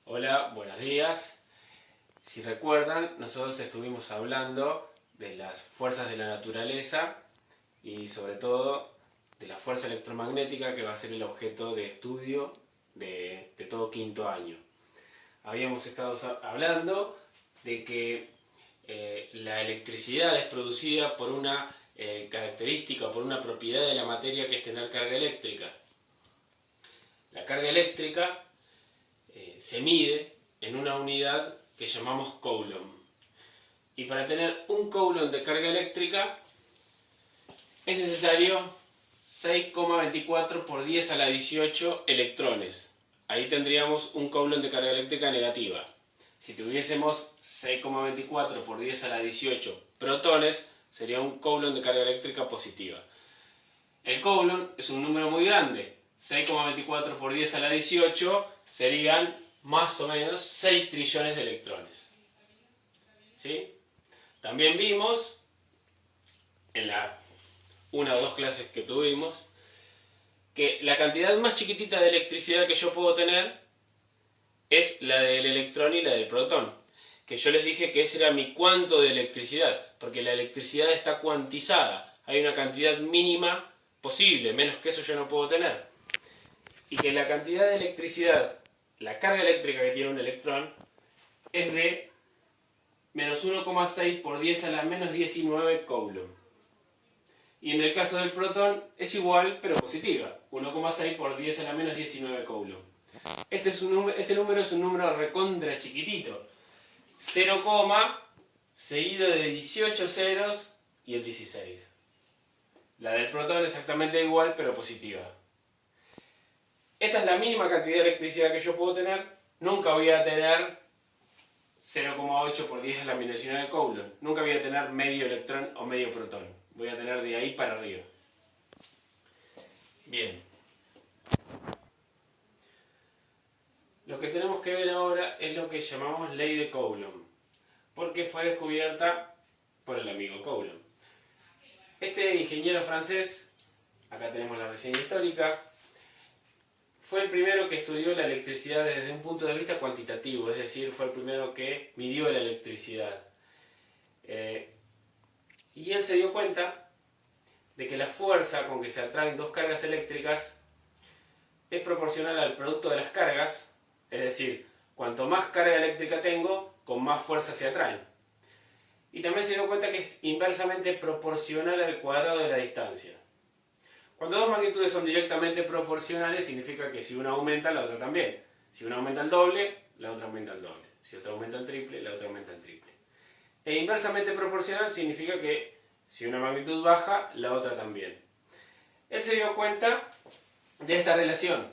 Hola, buenos días. Si recuerdan, nosotros estuvimos hablando de las fuerzas de la naturaleza y sobre todo de la fuerza electromagnética que va a ser el objeto de estudio de todo quinto año. Habíamos estado hablando de que la electricidad es producida por una característica o por una propiedad de la materia que es tener carga eléctrica. La carga eléctrica se mide en una unidad que llamamos coulomb. Y para tener un coulomb de carga eléctrica es necesario 6,24 por 10 a la 18 electrones. Ahí tendríamos un coulomb de carga eléctrica negativa. Si tuviésemos 6,24 por 10 a la 18 protones, sería un coulomb de carga eléctrica positiva. El coulomb es un número muy grande. 6,24 por 10 a la 18 serían más o menos 6 trillones de electrones. ¿Sí? También vimos en la una o dos clases que tuvimos que la cantidad más chiquitita de electricidad que yo puedo tener es la del electrón y la del protón. Que yo les dije que ese era mi cuanto de electricidad, porque la electricidad está cuantizada. Hay una cantidad mínima posible, menos que eso yo no puedo tener. Y que la cantidad de electricidad, la carga eléctrica que tiene un electrón, es de menos 1,6 por 10 a la menos 19 coulomb. Y en el caso del protón es igual, pero positiva. 1,6 por 10 a la menos 19 coulomb. Este número es un número recontra chiquitito. 0, seguido de 18 ceros y el 16. La del protón exactamente igual, pero positiva. Esta es la mínima cantidad de electricidad que yo puedo tener. Nunca voy a tener 0,8 por 10 a la menos 19 coulomb. Nunca voy a tener medio electrón o medio protón. Voy a tener de ahí para arriba. Bien. Lo que tenemos que ver ahora es lo que llamamos ley de Coulomb, porque fue descubierta por el amigo Coulomb. Este ingeniero francés, acá tenemos la reseña histórica, fue el primero que estudió la electricidad desde un punto de vista cuantitativo, es decir, fue el primero que midió la electricidad. Y él se dio cuenta de que la fuerza con que se atraen dos cargas eléctricas es proporcional al producto de las cargas, es decir, cuanto más carga eléctrica tengo, con más fuerza se atraen. Y también se dio cuenta que es inversamente proporcional al cuadrado de la distancia. Cuando dos magnitudes son directamente proporcionales, significa que si una aumenta, la otra también. Si una aumenta el doble, la otra aumenta el doble. Si otra aumenta el triple, la otra aumenta el triple. E inversamente proporcional significa que si una magnitud baja, la otra también. Él se dio cuenta de esta relación.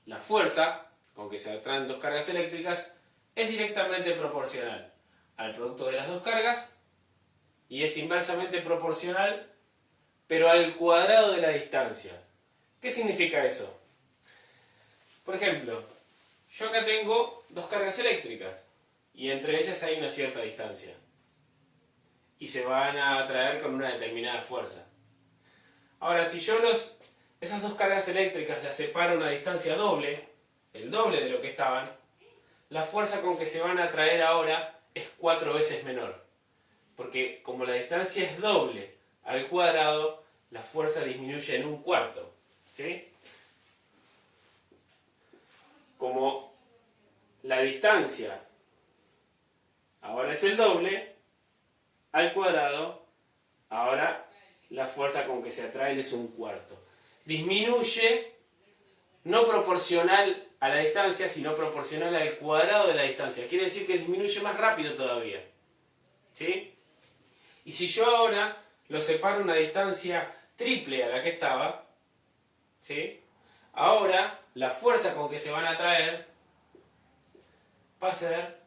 La fuerza con que se atraen dos cargas eléctricas es directamente proporcional al producto de las dos cargas y es inversamente proporcional pero al cuadrado de la distancia. ¿Qué significa eso? Por ejemplo, yo acá tengo dos cargas eléctricas y entre ellas hay una cierta distancia y se van a atraer con una determinada fuerza. Ahora, si yo esas dos cargas eléctricas las separo a una distancia doble, el doble de lo que estaban, la fuerza con que se van a atraer ahora es 4 veces menor. Porque como la distancia es doble al cuadrado, la fuerza disminuye en un cuarto. ¿Sí? Como la distancia ahora es el doble al cuadrado, ahora la fuerza con que se atraen es un cuarto. Disminuye no proporcional a la distancia, sino proporcional al cuadrado de la distancia. Quiere decir que disminuye más rápido todavía. ¿Sí? Y si yo ahora lo separo a una distancia triple a la que estaba, ¿sí? Ahora la fuerza con que se van a atraer va a ser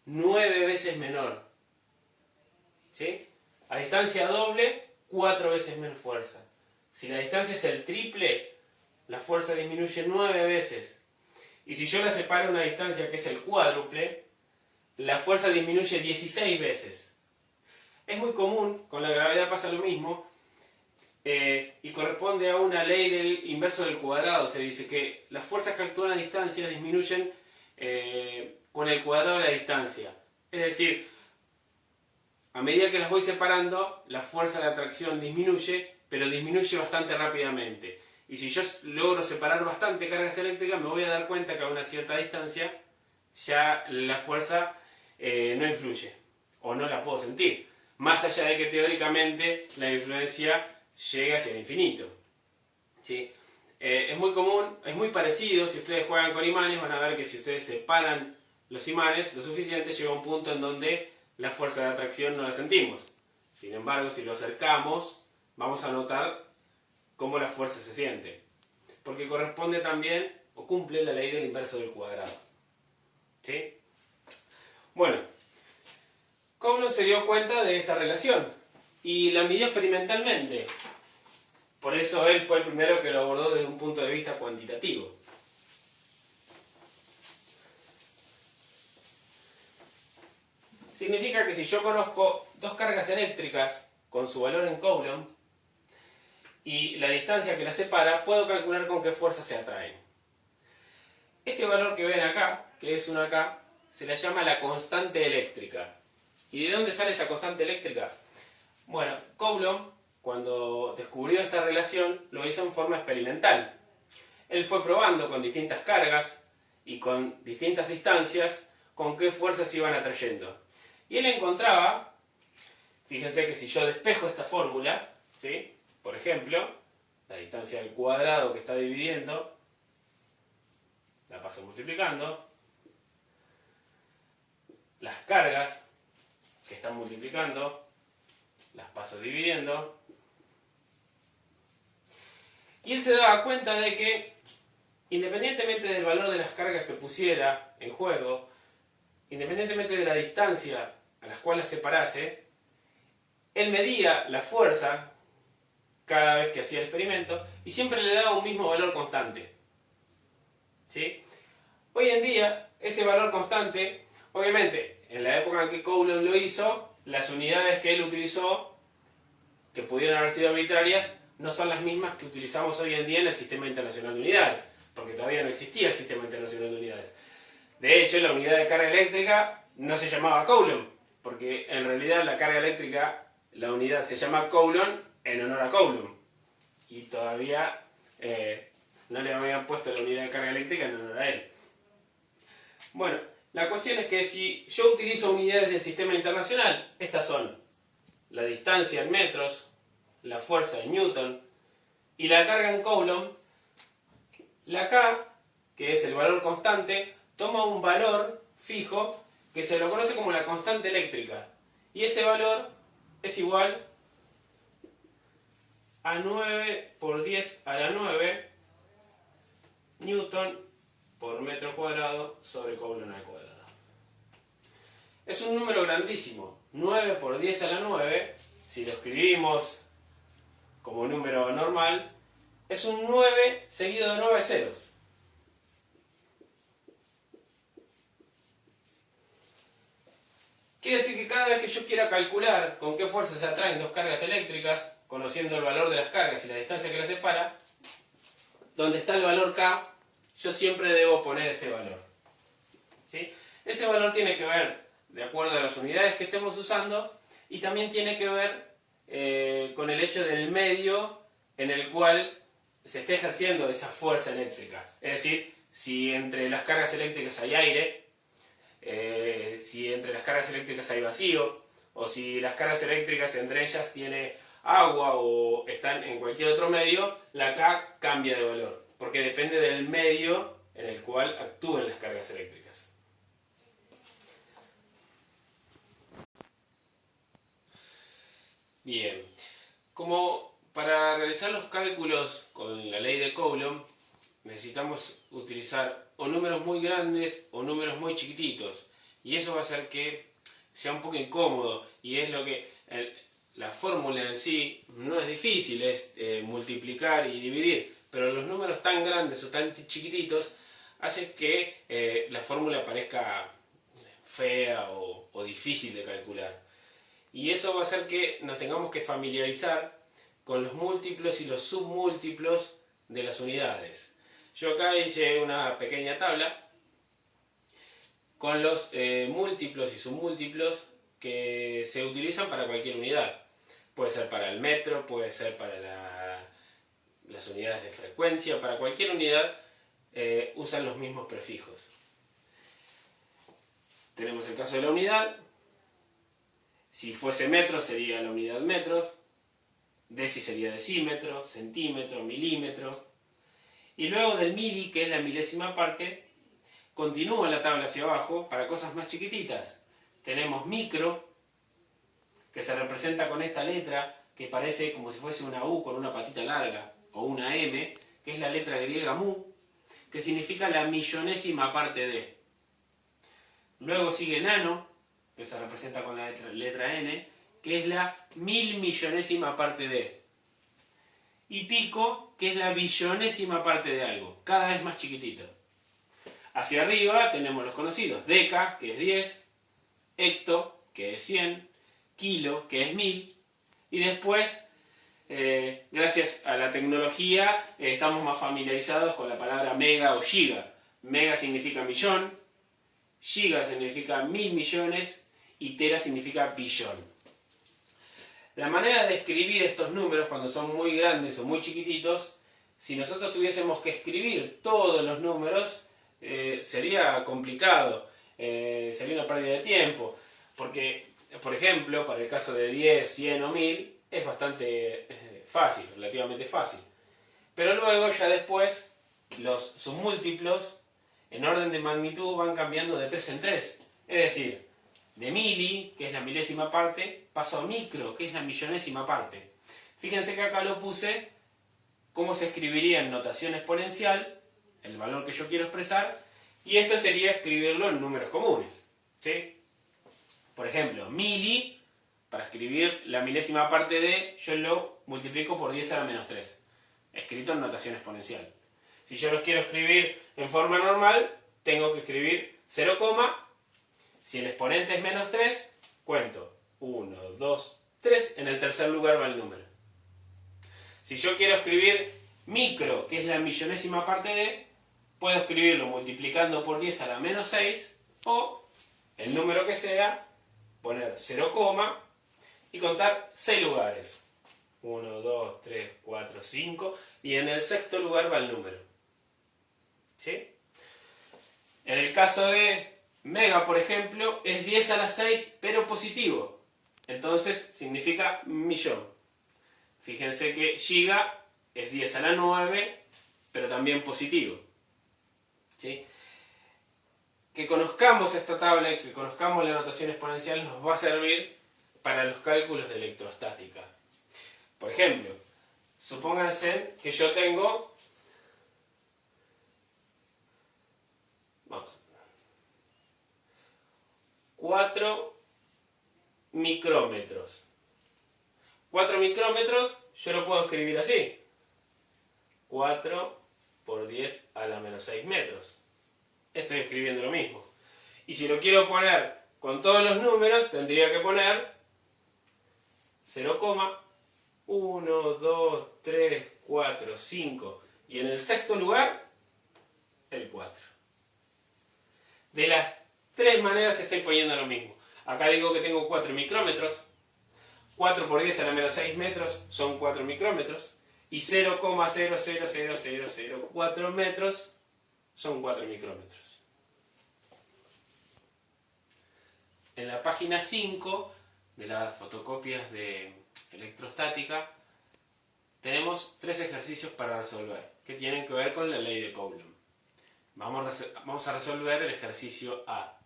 9 veces menor. ¿Sí? A distancia doble, 4 veces menos fuerza. Si la distancia es el triple, la fuerza disminuye 9 veces. Y si yo la separo a una distancia que es el cuádruple, la fuerza disminuye 16 veces. Es muy común, con la gravedad pasa lo mismo, y corresponde a una ley del inverso del cuadrado. Se dice que las fuerzas que actúan a distancia disminuyen con el cuadrado de la distancia. Es decir, a medida que las voy separando, la fuerza de atracción disminuye, pero disminuye bastante rápidamente. Y si yo logro separar bastante cargas eléctricas, me voy a dar cuenta que a una cierta distancia ya la fuerza no influye, o no la puedo sentir. Más allá de que teóricamente la influencia llega hacia el infinito. ¿Sí? Es muy común, es muy parecido, si ustedes juegan con imanes, van a ver que si ustedes separan los imanes lo suficiente, llega un punto en donde la fuerza de atracción no la sentimos. Sin embargo, si lo acercamos, vamos a notar cómo la fuerza se siente. Porque corresponde también, o cumple la ley del inverso del cuadrado. ¿Sí? Bueno, Coulomb se dio cuenta de esta relación y la midió experimentalmente. Por eso él fue el primero que lo abordó desde un punto de vista cuantitativo. Significa que si yo conozco dos cargas eléctricas con su valor en Coulomb y la distancia que las separa, puedo calcular con qué fuerza se atraen. Este valor que ven acá, que es una K, se la llama la constante eléctrica. ¿Y de dónde sale esa constante eléctrica? Bueno, Coulomb, cuando descubrió esta relación, lo hizo en forma experimental. Él fue probando con distintas cargas y con distintas distancias con qué fuerzas se iban atrayendo. Y él encontraba, fíjense que si yo despejo esta fórmula, ¿sí? Por ejemplo, la distancia al cuadrado que está dividiendo, la paso multiplicando, las cargas que están multiplicando, las paso dividiendo, y él se daba cuenta de que, independientemente del valor de las cargas que pusiera en juego, independientemente de la distancia a las cuales separase, él medía la fuerza cada vez que hacía el experimento y siempre le daba un mismo valor constante. ¿Sí? Hoy en día, ese valor constante, obviamente, en la época en que Coulomb lo hizo, las unidades que él utilizó, que pudieron haber sido arbitrarias, no son las mismas que utilizamos hoy en día en el Sistema Internacional de Unidades, porque todavía no existía el Sistema Internacional de Unidades. De hecho, la unidad de carga eléctrica no se llamaba Coulomb, porque en realidad la carga eléctrica, la unidad se llama Coulomb en honor a Coulomb. Y todavía no le habían puesto la unidad de carga eléctrica en honor a él. Bueno, la cuestión es que si yo utilizo unidades del sistema internacional, estas son la distancia en metros, la fuerza en newton y la carga en Coulomb, la K, que es el valor constante, toma un valor fijo que se lo conoce como la constante eléctrica. Y ese valor es igual a 9 por 10 a la 9 newton por metro cuadrado sobre Coulomb al cuadrado. Es un número grandísimo. 9 por 10 a la 9, si lo escribimos como número normal, es un 9 seguido de 9 ceros. Quiere decir que cada vez que yo quiera calcular con qué fuerza se atraen dos cargas eléctricas, conociendo el valor de las cargas y la distancia que las separa, donde está el valor K, yo siempre debo poner este valor. ¿Sí? Ese valor tiene que ver de acuerdo a las unidades que estemos usando y también tiene que ver con el hecho del medio en el cual se esté ejerciendo esa fuerza eléctrica. Es decir, si entre las cargas eléctricas hay aire, si entre las cargas eléctricas hay vacío, o si las cargas eléctricas entre ellas tiene agua o están en cualquier otro medio, la K cambia de valor, porque depende del medio en el cual actúen las cargas eléctricas. Bien, como para realizar los cálculos con la ley de Coulomb necesitamos utilizar o números muy grandes o números muy chiquititos, y eso va a hacer que sea un poco incómodo, y es lo que la fórmula en sí no es difícil, es multiplicar y dividir, pero los números tan grandes o tan chiquititos hacen que la fórmula parezca fea o difícil de calcular. Y eso va a hacer que nos tengamos que familiarizar con los múltiplos y los submúltiplos de las unidades. Yo acá hice una pequeña tabla con los múltiplos y submúltiplos que se utilizan para cualquier unidad. Puede ser para el metro, puede ser para las unidades de frecuencia, para cualquier unidad usan los mismos prefijos. Tenemos el caso de la unidad. Si fuese metro sería la unidad metros, deci sería decímetro, centímetro, milímetro. Y luego del mili, que es la milésima parte, continúa la tabla hacia abajo para cosas más chiquititas. Tenemos micro, que se representa con esta letra, que parece como si fuese una U con una patita larga, o una M, que es la letra griega mu, que significa la millonésima parte de. Luego sigue nano, que se representa con la letra N, que es la milmillonésima parte de. Y pico, que es la billonésima parte de algo, cada vez más chiquitito. Hacia arriba tenemos los conocidos, deca, que es 10, hecto, que es 100, kilo, que es 1000, y después, gracias a la tecnología, estamos más familiarizados con la palabra mega o giga. Mega significa millón, giga significa 1000 millones, y tera significa billón. La manera de escribir estos números cuando son muy grandes o muy chiquititos, si nosotros tuviésemos que escribir todos los números, sería complicado, sería una pérdida de tiempo, porque, por ejemplo, para el caso de 10, 100 o 1000, es bastante fácil, relativamente fácil. Pero luego, ya después, los submúltiplos, en orden de magnitud, van cambiando de 3 en 3. Es decir, de mili, que es la milésima parte, paso a micro, que es la millonésima parte. Fíjense que acá lo puse cómo se escribiría en notación exponencial, el valor que yo quiero expresar, y esto sería escribirlo en números comunes, ¿sí? Por ejemplo, mili, para escribir la milésima parte de, yo lo multiplico por 10 a la menos 3, escrito en notación exponencial. Si yo los quiero escribir en forma normal, tengo que escribir 0, si el exponente es menos 3, cuento 1, 2, 3, en el tercer lugar va el número. Si yo quiero escribir micro, que es la millonésima parte de, puedo escribirlo multiplicando por 10 a la menos 6, o el número que sea, poner 0, y contar 6 lugares. 1, 2, 3, 4, 5, y en el sexto lugar va el número. ¿Sí? En el caso de mega, por ejemplo, es 10 a la 6, pero positivo. Entonces significa millón. Fíjense que giga es 10 a la 9, pero también positivo. ¿Sí? Que conozcamos esta tabla y que conozcamos la notación exponencial nos va a servir para los cálculos de electrostática. Por ejemplo, supónganse que yo tengo, vamos, 4 micrómetros. 4 micrómetros yo lo puedo escribir así. 4 por 10 a la menos 6 metros. Estoy escribiendo lo mismo. Y si lo quiero poner con todos los números, tendría que poner 0, 1, 2, 3, 4, 5. Y en el sexto lugar, el 4. De las tres maneras estoy poniendo lo mismo. Acá digo que tengo 4 micrómetros. 4 por 10 a la menos 6 metros son 4 micrómetros. Y 0,00004 metros son 4 micrómetros. En la página 5 de las fotocopias de electrostática tenemos 3 ejercicios para resolver que tienen que ver con la ley de Coulomb. Vamos a resolver el ejercicio A.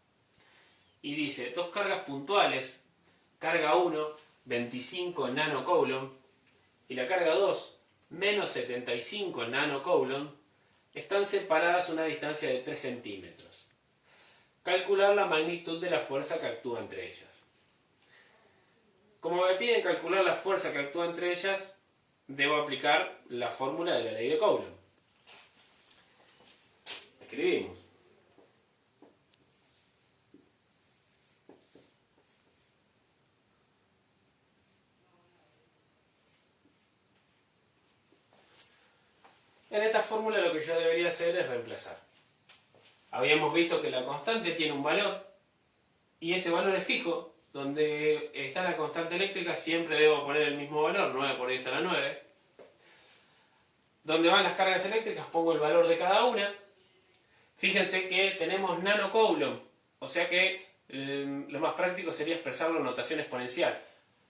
Y dice, dos cargas puntuales, carga 1, 25 nanocoulomb, y la carga 2, menos 75 nanocoulomb, están separadas a una distancia de 3 centímetros. Calcular la magnitud de la fuerza que actúa entre ellas. Como me piden calcular la fuerza que actúa entre ellas, debo aplicar la fórmula de la ley de Coulomb. Escribimos. En esta fórmula lo que yo debería hacer es reemplazar. Habíamos visto que la constante tiene un valor y ese valor es fijo. Donde está la constante eléctrica siempre debo poner el mismo valor, 9 por 10 a la 9. Donde van las cargas eléctricas pongo el valor de cada una. Fíjense que tenemos nanocoulomb, o sea que lo más práctico sería expresarlo en notación exponencial.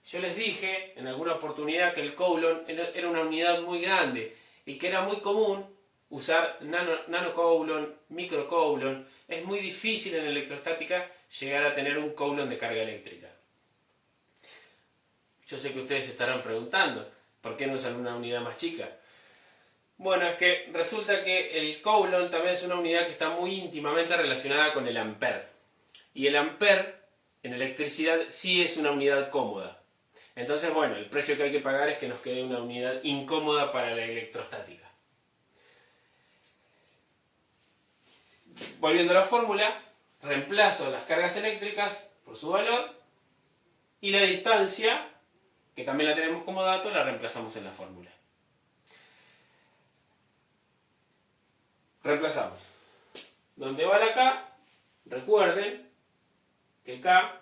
Yo les dije en alguna oportunidad que el coulomb era una unidad muy grande y que era muy común usar nanocoulomb, microcoulomb. Es muy difícil en electrostática llegar a tener un coulomb de carga eléctrica. Yo sé que ustedes se estarán preguntando, ¿por qué no usan una unidad más chica? Bueno, es que resulta que el coulomb también es una unidad que está muy íntimamente relacionada con el ampere. Y el ampere en electricidad sí es una unidad cómoda. Entonces, bueno, el precio que hay que pagar es que nos quede una unidad incómoda para la electrostática. Volviendo a la fórmula, reemplazo las cargas eléctricas por su valor y la distancia, que también la tenemos como dato, la reemplazamos en la fórmula. Reemplazamos. Donde va la K, recuerden que K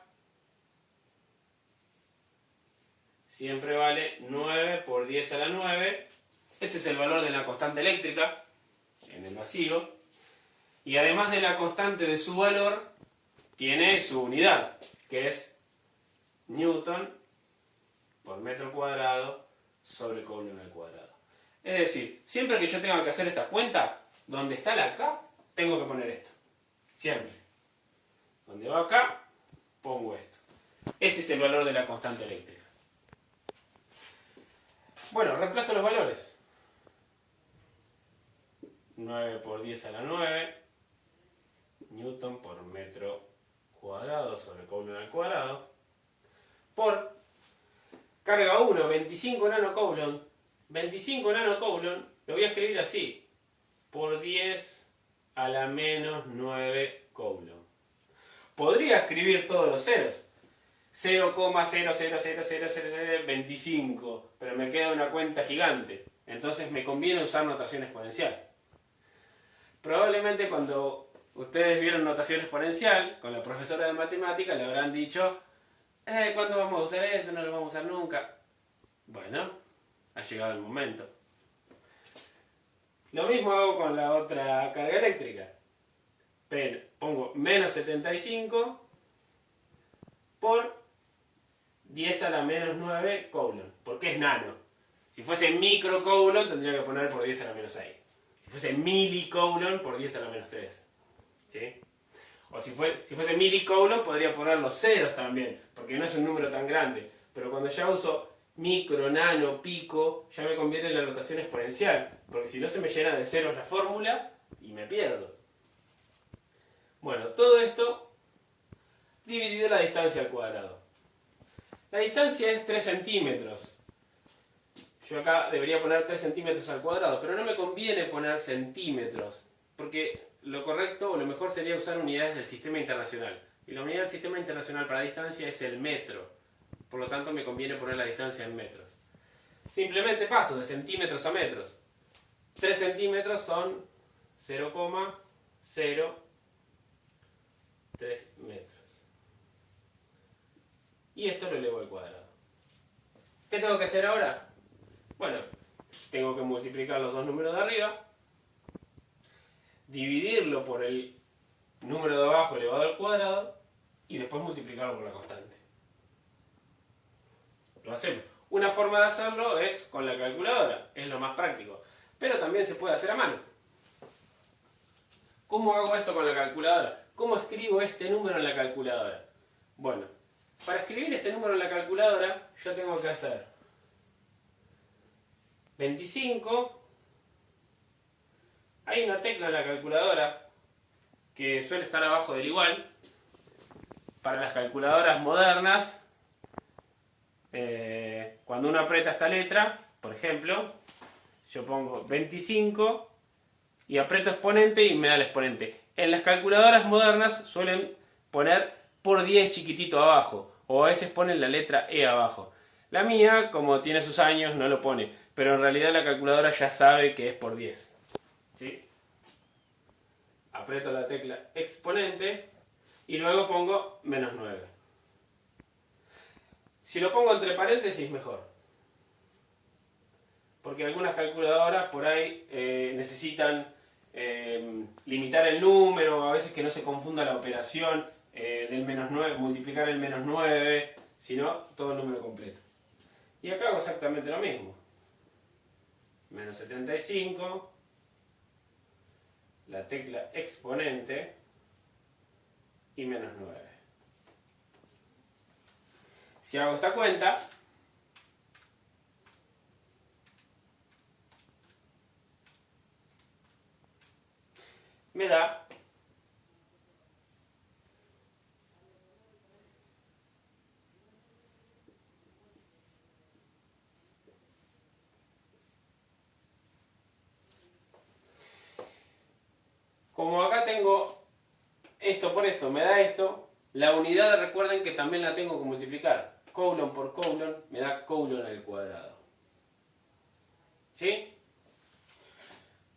siempre vale 9 por 10 a la 9. Ese es el valor de la constante eléctrica en el vacío. Y además de la constante de su valor, tiene su unidad, que es Newton por metro cuadrado sobre coulomb al cuadrado. Es decir, siempre que yo tenga que hacer esta cuenta, donde está la K, tengo que poner esto. Siempre. Donde va K, pongo esto. Ese es el valor de la constante eléctrica. Bueno, reemplazo los valores. 9 por 10 a la 9. Newton por metro cuadrado sobre coulomb al cuadrado. Por carga 1, 25 nanocoulomb. 25 nanocoulomb lo voy a escribir así. Por 10 a la menos 9 coulomb. Podría escribir todos los ceros. 0,0000025. Pero me queda una cuenta gigante. Entonces me conviene usar notación exponencial. Probablemente cuando ustedes vieron notación exponencial con la profesora de matemáticas le habrán dicho ¿cuándo vamos a usar eso? No lo vamos a usar nunca. Bueno, ha llegado el momento. Lo mismo hago con la otra carga eléctrica. Pero pongo menos 75 por 10 a la menos 9 coulomb. Porque es nano. Si fuese microcoulomb tendría que poner por 10 a la menos 6. Si fuese milicoulomb por 10 a la menos 3. ¿Sí? O si fuese milicoulomb podría poner los ceros también, porque no es un número tan grande. Pero cuando ya uso micro, nano, pico, ya me conviene en la notación exponencial, porque si no se me llena de ceros la fórmula y me pierdo. Bueno, todo esto dividido la distancia al cuadrado. La distancia es 3 centímetros. Yo acá debería poner 3 centímetros al cuadrado, pero no me conviene poner centímetros, porque lo correcto o lo mejor sería usar unidades del sistema internacional. Y la unidad del sistema internacional para distancia es el metro. Por lo tanto me conviene poner la distancia en metros. Simplemente paso de centímetros a metros. 3 centímetros son 0,03 metros. Y esto lo elevo al cuadrado. ¿Qué tengo que hacer ahora? Bueno, tengo que multiplicar los dos números de arriba, dividirlo por el número de abajo elevado al cuadrado y después multiplicarlo por la constante. Lo hacemos. Una forma de hacerlo es con la calculadora, es lo más práctico, pero también se puede hacer a mano. ¿Cómo hago esto con la calculadora? ¿Cómo escribo este número en la calculadora? Bueno, para escribir este número en la calculadora yo tengo que hacer 25. Hay una tecla en la calculadora que suele estar abajo del igual. Para las calculadoras modernas, cuando uno aprieta esta letra, por ejemplo, yo pongo 25 y aprieto exponente y me da el exponente. En las calculadoras modernas suelen poner por 10 chiquitito abajo, o a veces ponen la letra E abajo. La mía, como tiene sus años, no lo pone. pero en realidad la calculadora ya sabe que es por 10. ¿Sí? Aprieto la tecla exponente y luego pongo menos 9. Si lo pongo entre paréntesis, mejor. Porque algunas calculadoras por ahí necesitan limitar el número, a veces que no se confunda la operación del menos 9, multiplicar el menos 9, sino todo el número completo. Y acá hago exactamente lo mismo. Menos 75, la tecla exponente y menos 9. Si hago esta cuenta, me da como acá tengo esto por esto, me da esto, la unidad recuerden que también la tengo que multiplicar. Colon por colon me da colon al cuadrado. ¿Sí?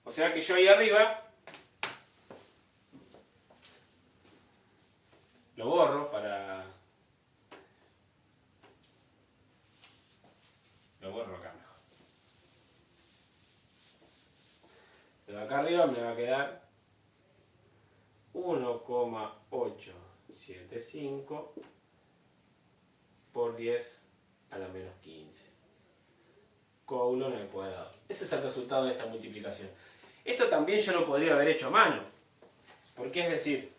O sea que yo ahí arriba lo borro para... Lo borro acá mejor. Pero acá arriba me va a quedar 1,875 por 10 a la menos 15. Colon al cuadrado. Ese es el resultado de esta multiplicación. Esto también yo lo podría haber hecho a mano. Porque es decir,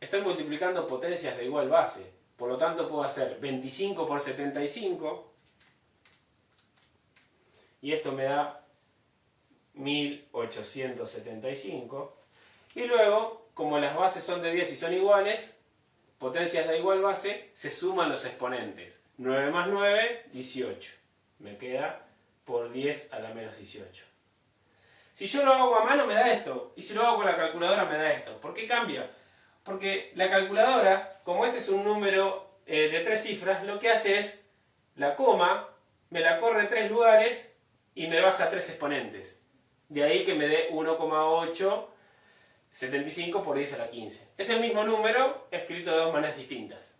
estoy multiplicando potencias de igual base. Por lo tanto puedo hacer 25 por 75. Y esto me da 1875. Y luego, como las bases son de 10 y son iguales, potencias de igual base, se suman los exponentes. 9 más 9, 18. Me queda por 10 a la menos 18. Si yo lo hago a mano me da esto. Y si lo hago con la calculadora me da esto. ¿Por qué cambia? Porque la calculadora, como este es un número de 3 cifras, lo que hace es la coma, me la corre 3 lugares y me baja 3 exponentes. De ahí que me dé 1,875 por 10 a la 15. Es el mismo número escrito de dos maneras distintas.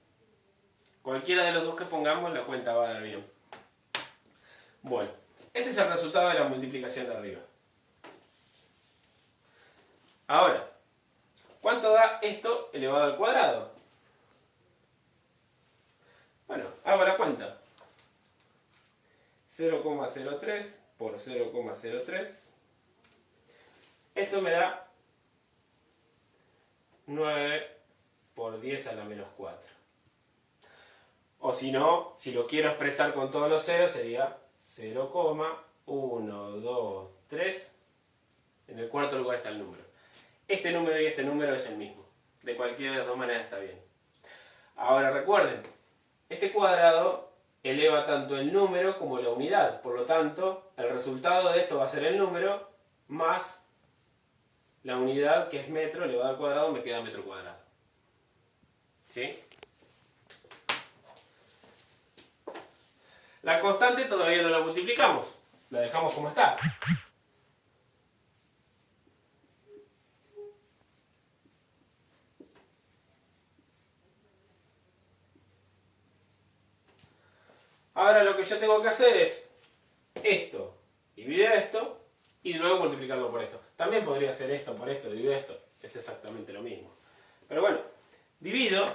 Cualquiera de los dos que pongamos la cuenta va a dar bien. Bueno, este es el resultado de la multiplicación de arriba. Ahora, ¿cuánto da esto elevado al cuadrado? Bueno, hago la cuenta. 0,03 por 0,03. Esto me da 9 por 10 a la menos 4. O si no, si lo quiero expresar con todos los ceros, sería 0,123. En el cuarto lugar está el número. Este número y este número es el mismo. De cualquiera de las dos maneras está bien. Ahora recuerden, este cuadrado eleva tanto el número como la unidad. Por lo tanto, el resultado de esto va a ser el número más la unidad, que es metro elevado al cuadrado, me queda metro cuadrado. ¿Sí? La constante todavía no la multiplicamos. La dejamos como está. Ahora lo que yo tengo que hacer es esto, divide esto y luego multiplicarlo por esto. También podría hacer esto por esto, divido esto. Es exactamente lo mismo. Pero bueno, divido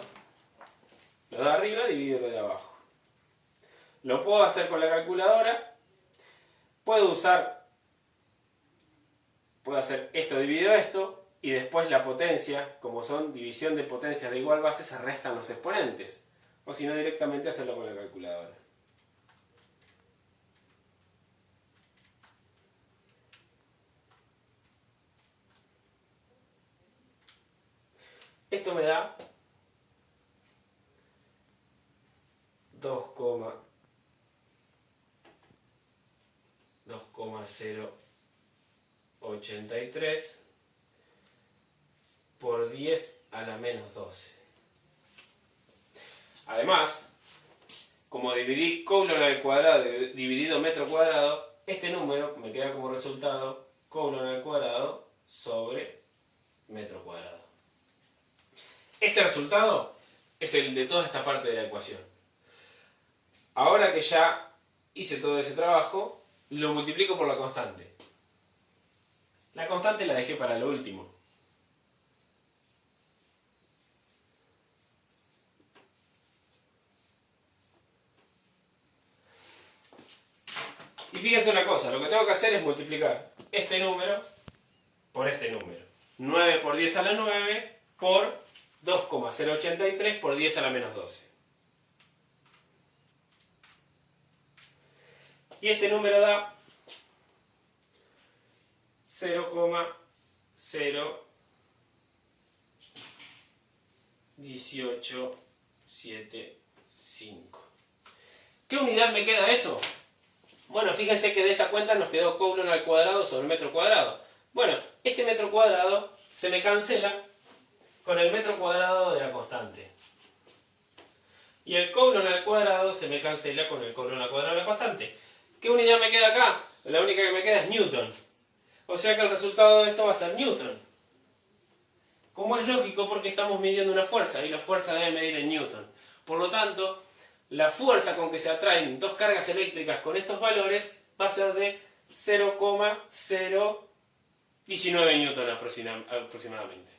lo de arriba, divido lo de abajo. Lo puedo hacer con la calculadora. Puedo hacer esto dividido esto y después la potencia, como son división de potencias de igual base, se restan los exponentes. O si no, directamente hacerlo con la calculadora. Esto me da 2,083 por 10 a la menos 12. Además, como dividí colon al cuadrado dividido metro cuadrado, este número me queda como resultado Coulomb al cuadrado sobre metro cuadrado. Este resultado es el de toda esta parte de la ecuación. Ahora que ya hice todo ese trabajo, lo multiplico por la constante. La constante la dejé para lo último. Y fíjense una cosa, lo que tengo que hacer es multiplicar este número por este número. 9 por 10 a la 9 por 2,083 por 10 a la menos 12. Y este número da 0,01875. ¿Qué unidad me queda eso? Bueno, fíjense que de esta cuenta nos quedó Coulomb al cuadrado sobre metro cuadrado. Bueno, este metro cuadrado se me cancela con el metro cuadrado de la constante. Y el Coulomb al cuadrado se me cancela con el Coulomb al cuadrado de la constante. ¿Qué unidad me queda acá? La única que me queda es Newton. O sea que el resultado de esto va a ser Newton. Como es lógico porque estamos midiendo una fuerza y la fuerza debe medir en Newton. Por lo tanto, la fuerza con que se atraen dos cargas eléctricas con estos valores va a ser de 0,019 Newton aproximadamente.